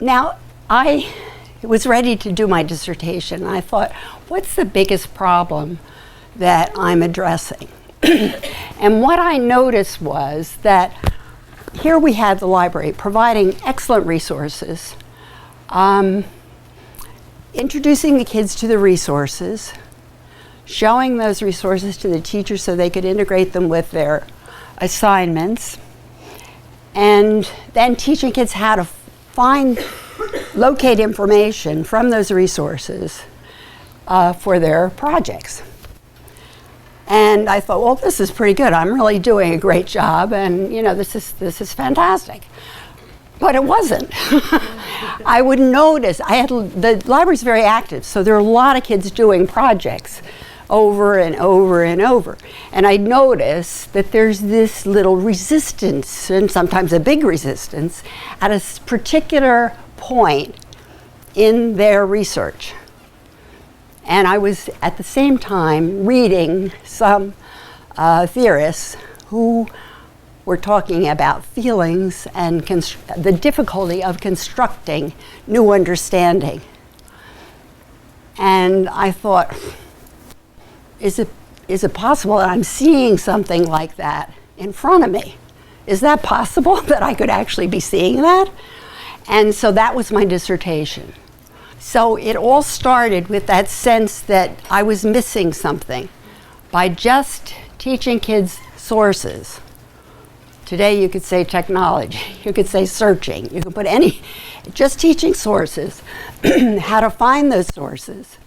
Now, I was ready to do my dissertation. I thought, what's the biggest problem that I'm addressing? And what I noticed was that here we had the library providing excellent resources, introducing the kids to the resources, showing those resources to the teachers so they could integrate them with their assignments, and then teaching kids how to locate information from those resources for their projects. And I thought, well, this is pretty good. I'm really doing a great job, and this is fantastic. But it wasn't. I would notice, the library's very active, so there are a lot of kids doing projects over and over and over. And I noticed that there's this little resistance, and sometimes a big resistance, at a particular point in their research. And I was at the same time reading some theorists who were talking about feelings and the difficulty of constructing new understanding. And I thought, is it possible that I'm seeing something like that in front of me? Is that possible that I could actually be seeing that? And so that was my dissertation. So it all started with that sense that I was missing something by just teaching kids sources. Today you could say technology, you could say searching, you could put just teaching sources, how to find those sources,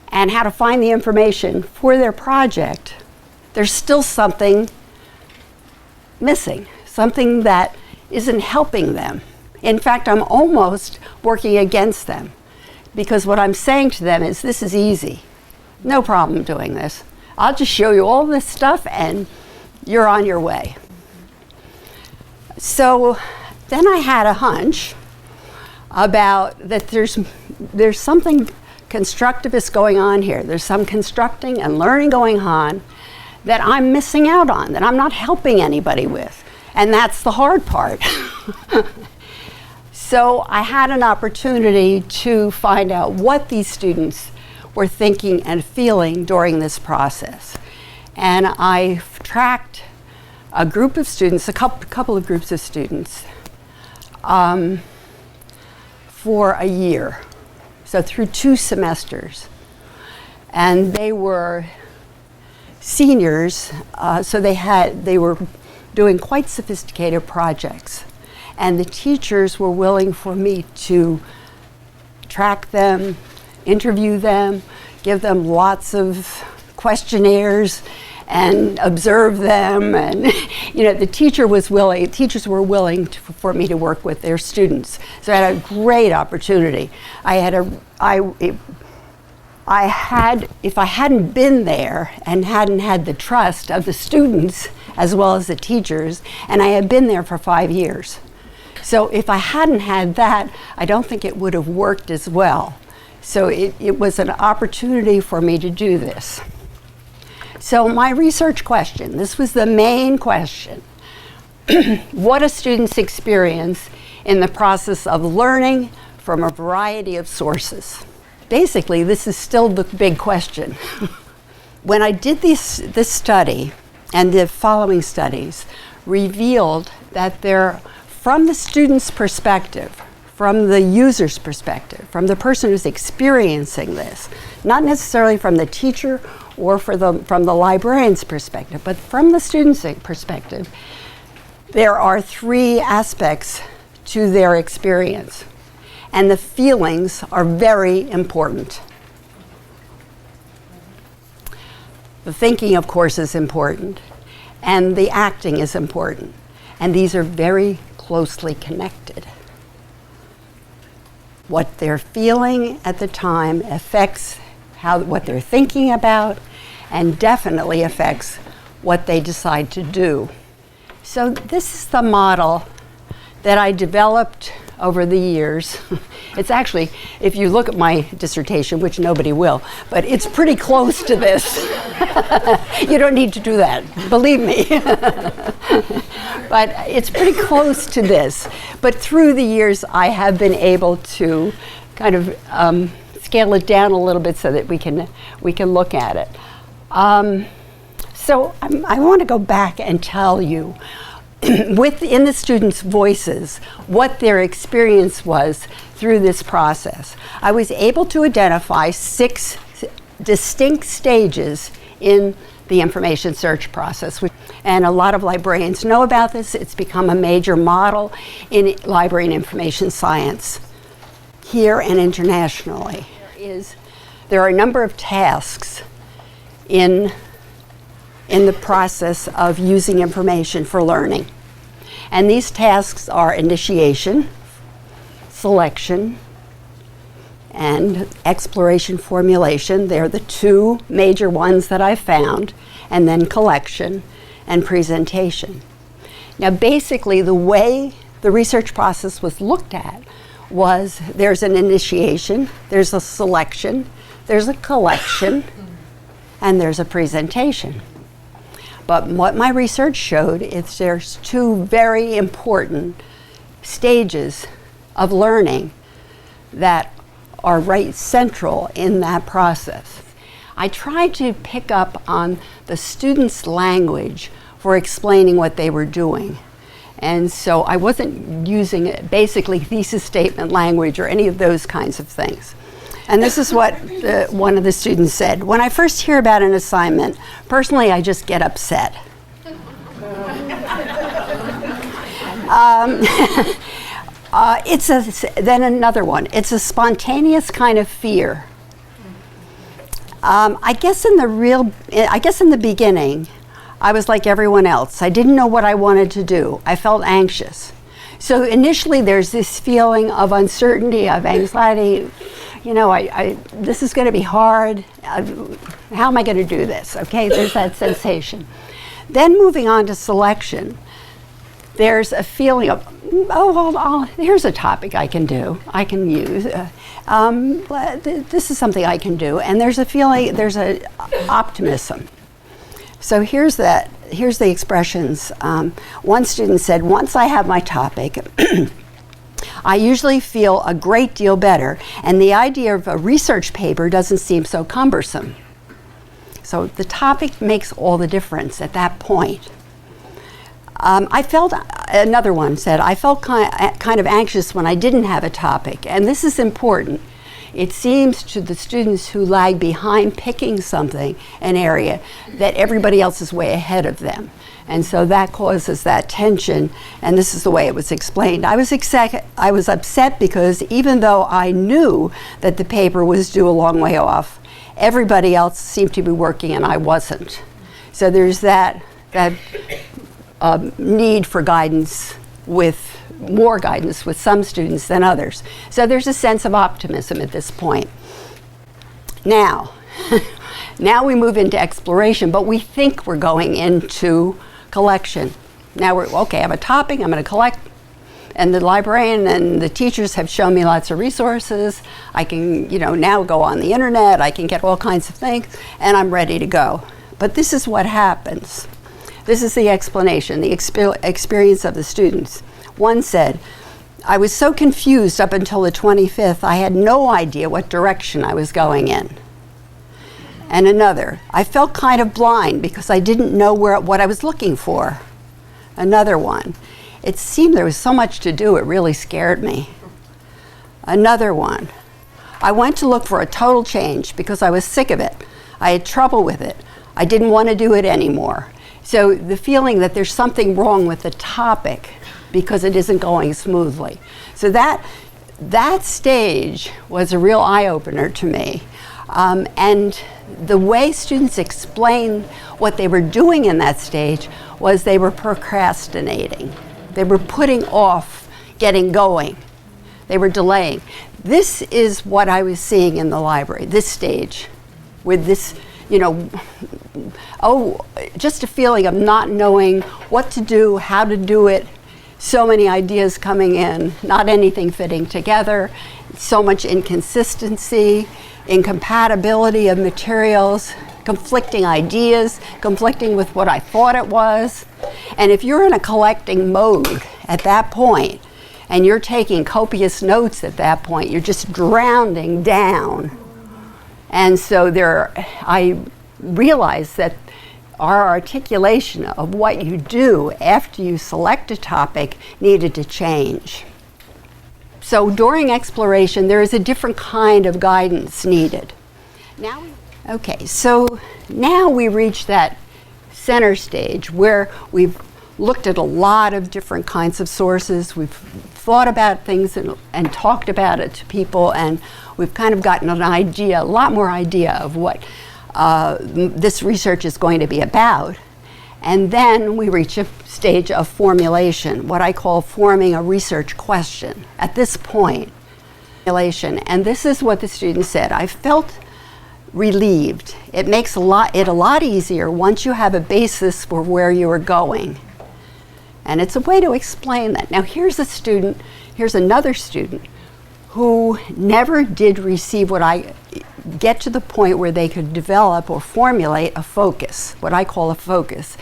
and how to find the information for their project. There's still something missing, something that isn't helping them. In fact, I'm almost working against them, because what I'm saying to them is, this is easy. No problem doing this. I'll just show you all this stuff and you're on your way. So then I had a hunch about that there's something constructivist going on here. There's some constructing and learning going on that I'm missing out on, that I'm not helping anybody with. And that's the hard part. So I had an opportunity to find out what these students were thinking and feeling during this process. And I tracked a group of students, a couple of groups of students, for a year. So through 2 semesters. And they were seniors, so they were doing quite sophisticated projects. And the teachers were willing for me to track them, interview them, give them lots of questionnaires, and observe them. And the teachers were willing for me to work with their students. So I had a great opportunity. If I hadn't been there and hadn't had the trust of the students as well as the teachers, and I had been there for 5 years. So if I hadn't had that, I don't think it would have worked as well. So it was an opportunity for me to do this. So my research question, this was the main question. What do students experience in the process of learning from a variety of sources? Basically, this is still the big question. When I did this study, and the following studies revealed that from the student's perspective, from the user's perspective, from the person who's experiencing this, not necessarily from the teacher or from the librarian's perspective, but from the student's perspective, there are 3 aspects to their experience. And the feelings are very important. The thinking, of course, is important, and the acting is important. And these are very closely connected. What they're feeling at the time affects what they're thinking about, and definitely affects what they decide to do. So this is the model that I developed over the years. It's actually, if you look at my dissertation, which nobody will, but it's pretty close to this. You don't need to do that, believe me. but it's pretty close to this. But through the years, I have been able to kind of scale it down a little bit so that we can look at it. So I want to go back and tell you, within the students' voices, what their experience was through this process. I was able to identify 6 distinct stages in the information search process. And a lot of librarians know about this. It's become a major model in library and information science here and internationally. There are a number of tasks in the process of using information for learning. And these tasks are initiation, selection, and exploration formulation. They're the 2 major ones that I found, and then collection and presentation. Now basically the way the research process was looked at was there's an initiation, there's a selection, there's a collection, and there's a presentation. But what my research showed is there's 2 very important stages of learning that are right central in that process. I tried to pick up on the students' language for explaining what they were doing. And so I wasn't using basically thesis statement language or any of those kinds of things. And this is what one of the students said. When I first hear about an assignment, personally I just get upset. Then another one, it's a spontaneous kind of fear. I guess in the beginning, I was like everyone else. I didn't know what I wanted to do. I felt anxious. So initially there's this feeling of uncertainty, of anxiety. You know, this is going to be hard. How am I going to do this? Okay, there's that sensation. Then moving on to selection, there's a feeling of, here's a topic I can do, I can use. This is something I can do. And there's a feeling, there's an optimism. So here's the expressions. One student said, once I have my topic, I usually feel a great deal better, and the idea of a research paper doesn't seem so cumbersome. So the topic makes all the difference at that point. Another one said, I felt kind of anxious when I didn't have a topic, and this is important. It seems to the students who lag behind picking something, an area, that everybody else is way ahead of them. And so that causes that tension, and this is the way it was explained. I was upset because even though I knew that the paper was due a long way off, everybody else seemed to be working and I wasn't. So there's that need for guidance, with more guidance with some students than others. So there's a sense of optimism at this point. Now we move into exploration, but we think we're going into collection. Now I have a topic, I'm going to collect, and the librarian and the teachers have shown me lots of resources. I can, now go on the internet, I can get all kinds of things, and I'm ready to go. But this is what happens. This is the explanation, the experience of the students. One said, I was so confused up until the 25th, I had no idea what direction I was going in. And another, I felt kind of blind because I didn't know what I was looking for. Another one, it seemed there was so much to do, it really scared me. Another one, I went to look for a total change because I was sick of it. I had trouble with it. I didn't want to do it anymore. So the feeling that there's something wrong with the topic because it isn't going smoothly. So that stage was a real eye-opener to me. And the way students explained what they were doing in that stage was they were procrastinating. They were putting off getting going. They were delaying. This is what I was seeing in the library, this stage, with this, just a feeling of not knowing what to do, how to do it, so many ideas coming in, not anything fitting together, so much inconsistency, incompatibility of materials. conflicting ideas, conflicting with what I thought it was. And if you're in a collecting mode at that point, and you're taking copious notes at that point, you're just drowning down. And so I realized that our articulation of what you do after you select a topic needed to change. So during exploration, there is a different kind of guidance needed. So now we reach that center stage where we've looked at a lot of different kinds of sources. We've thought about things and talked about it to people, and we've kind of gotten an idea, a lot more idea of what this research is going to be about. And then we reach a stage of formulation, what I call forming a research question. At this point, formulation, and this is what the student said: I felt relieved. It makes it a lot easier once you have a basis for where you are going. And it's a way to explain that. Now here's another student who never did receive get to the point where they could develop or formulate a focus, what I call a focus.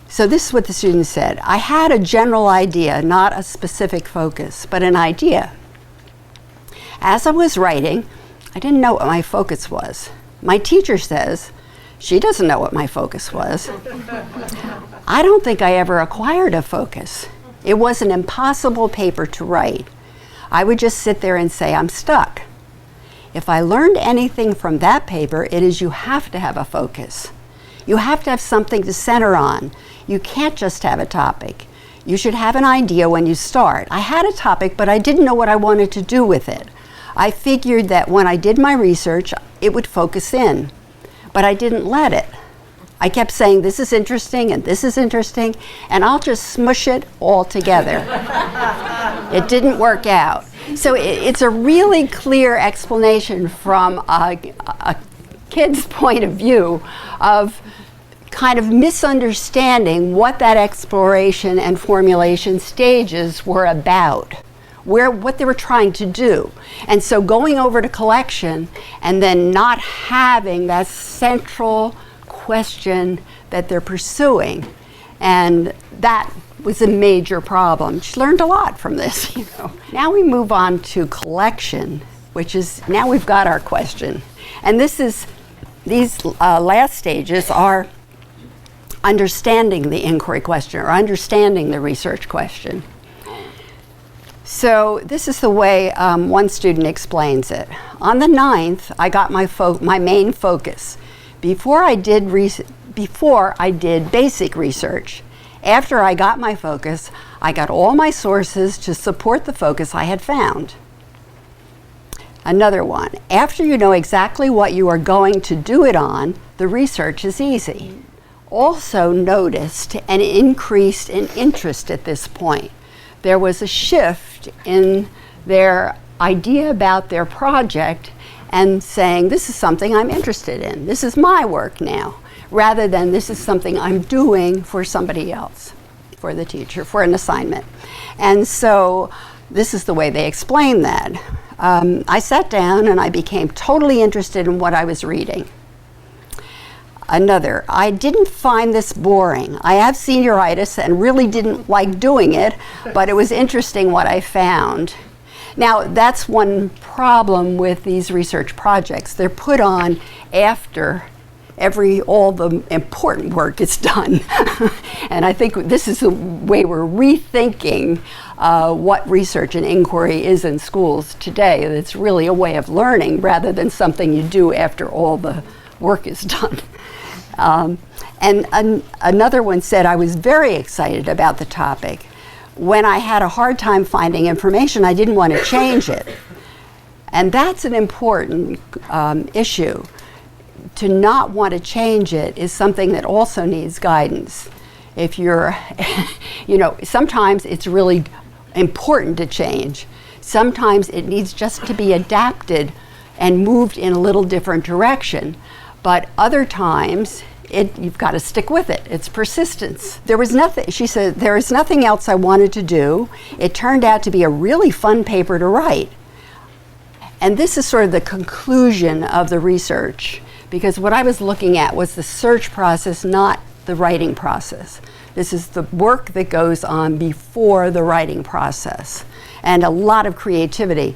So this is what the student said: I had a general idea, not a specific focus, but an idea. As I was writing, I didn't know what my focus was. My teacher says she doesn't know what my focus was. I don't think I ever acquired a focus. It was an impossible paper to write. I would just sit there and say, I'm stuck. If I learned anything from that paper, it is you have to have a focus. You have to have something to center on. You can't just have a topic. You should have an idea when you start. I had a topic, but I didn't know what I wanted to do with it. I figured that when I did my research, it would focus in, but I didn't let it. I kept saying, this is interesting, and this is interesting, and I'll just smush it all together. It didn't work out. So it's a really clear explanation from a kid's point of view of kind of misunderstanding what that exploration and formulation stages were about, what they were trying to do. And so going over to collection and then not having that central question that they're pursuing, and that was a major problem. She learned a lot from this, Now we move on to collection, which is, now we've got our question. And these last stages are understanding the inquiry question or understanding the research question. So this is the way one student explains it. On the 9th, I got my main focus. Before I did basic research. After I got my focus, I got all my sources to support the focus I had found. Another one: after you know exactly what you are going to do it on, the research is easy. Also noticed an increase in interest at this point. There was a shift in their idea about their project and saying, this is something I'm interested in. This is my work now, rather than this is something I'm doing for somebody else, for the teacher, for an assignment. And so this is the way they explain that. I sat down and I became totally interested in what I was reading. Another: I didn't find this boring. I have senioritis and really didn't like doing it, but it was interesting what I found. Now, that's one problem with these research projects. They're put on after all the important work is done. And I think this is the way we're rethinking what research and inquiry is in schools today. It's really a way of learning rather than something you do after all the work is done. Another one said, I was very excited about the topic. When I had a hard time finding information, I didn't want to change it. And that's an important issue. To not want to change it is something that also needs guidance. If you're, sometimes it's really important to change. Sometimes it needs just to be adapted and moved in a little different direction. But other times, you've got to stick with it. It's persistence. There was nothing, she said, there is nothing else I wanted to do. It turned out to be a really fun paper to write. And this is sort of the conclusion of the research. because what I was looking at was the search process, not the writing process. This is the work that goes on before the writing process, and a lot of creativity.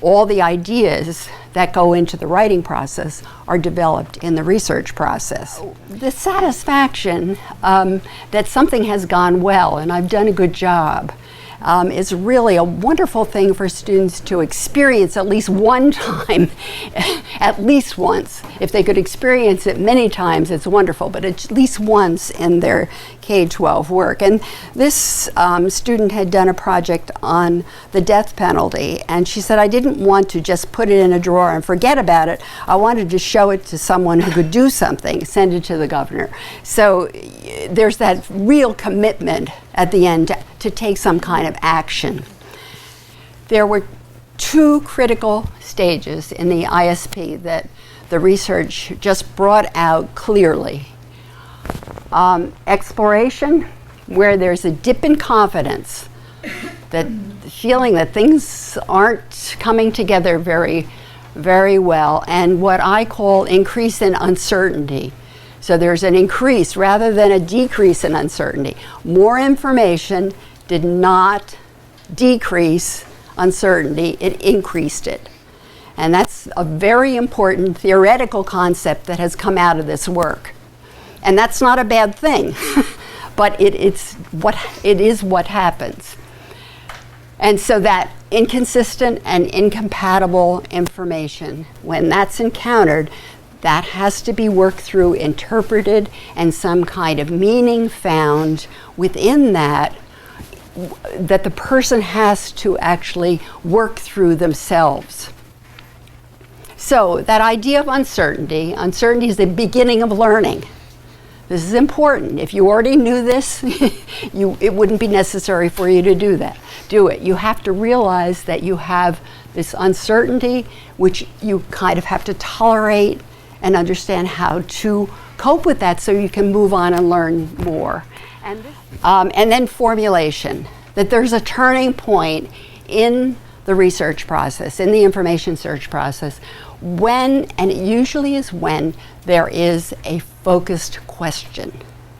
All the ideas that go into the writing process are developed in the research process. The satisfaction that something has gone well and I've done a good job is really a wonderful thing for students to experience at least one time, at least once. If they could experience it many times, it's wonderful, but at least once in their K-12 work. And this student had done a project on the death penalty, and she said, I didn't want to just put it in a drawer and forget about it. I wanted to show it to someone who could do something, send it to the governor. So there's that real commitment at the end to take some kind of action. There were two critical stages in the ISP that the research just brought out clearly. Exploration, where there's a dip in confidence, that feeling that things aren't coming together very, very well, and what I call increase in uncertainty. So there's an increase rather than a decrease in uncertainty. More information did not decrease uncertainty, it increased it. And that's a very important theoretical concept that has come out of this work. And that's not a bad thing, but it is what happens. And so that inconsistent and incompatible information, when that's encountered, that has to be worked through, interpreted, and some kind of meaning found within that the person has to actually work through themselves. So that idea of uncertainty is the beginning of learning. This is important. If you already knew this, it wouldn't be necessary for you to do it. You have to realize that you have this uncertainty, which you kind of have to tolerate and understand how to cope with that so you can move on and learn more. And then formulation, that there's a turning point in the research process, in the information search process, when, and it usually is when, there is a focused question,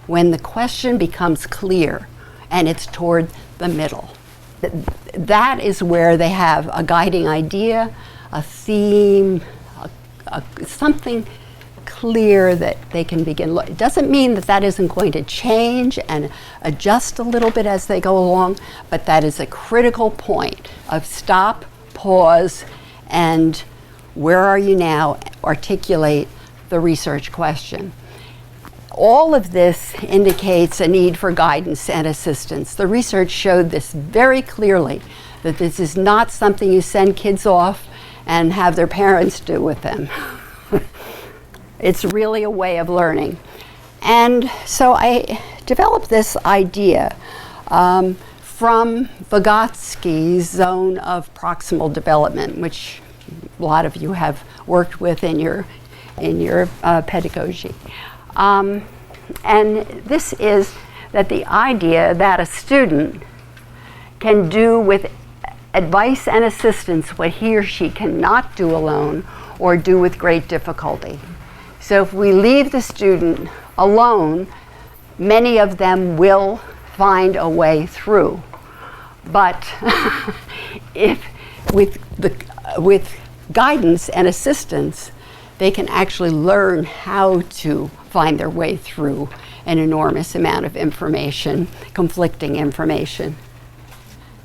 when the question becomes clear and it's toward the middle. That is where they have a guiding idea, a theme, something clear that they can begin. It doesn't mean that that isn't going to change and adjust a little bit as they go along, but that is a critical point of stop, pause, and where are you now? Articulate the research question. All of this indicates a need for guidance and assistance. The research showed this very clearly, that this is not something you send kids off and have their parents do with them. It's really a way of learning. And so I developed this idea from Vygotsky's zone of proximal development, which a lot of you have worked with in your pedagogy. And this is that the idea that a student can do with advice and assistance what he or she cannot do alone or do with great difficulty. So if we leave the student alone, many of them will find a way through. But if with guidance and assistance, they can actually learn how to find their way through an enormous amount of information, conflicting information.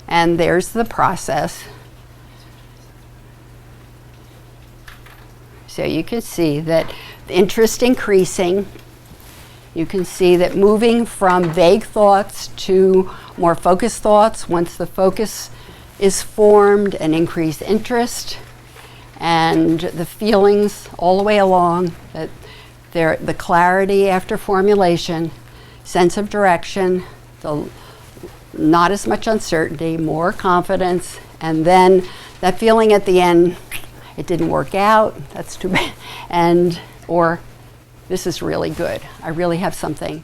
And there's the process. So you can see that interest increasing. You can see that moving from vague thoughts to more focused thoughts, once the focus is formed, an increased interest, and the feelings all the way along, that the clarity after formulation, sense of direction, not as much uncertainty, more confidence, and then that feeling at the end, it didn't work out, that's too bad, or this is really good. I really have something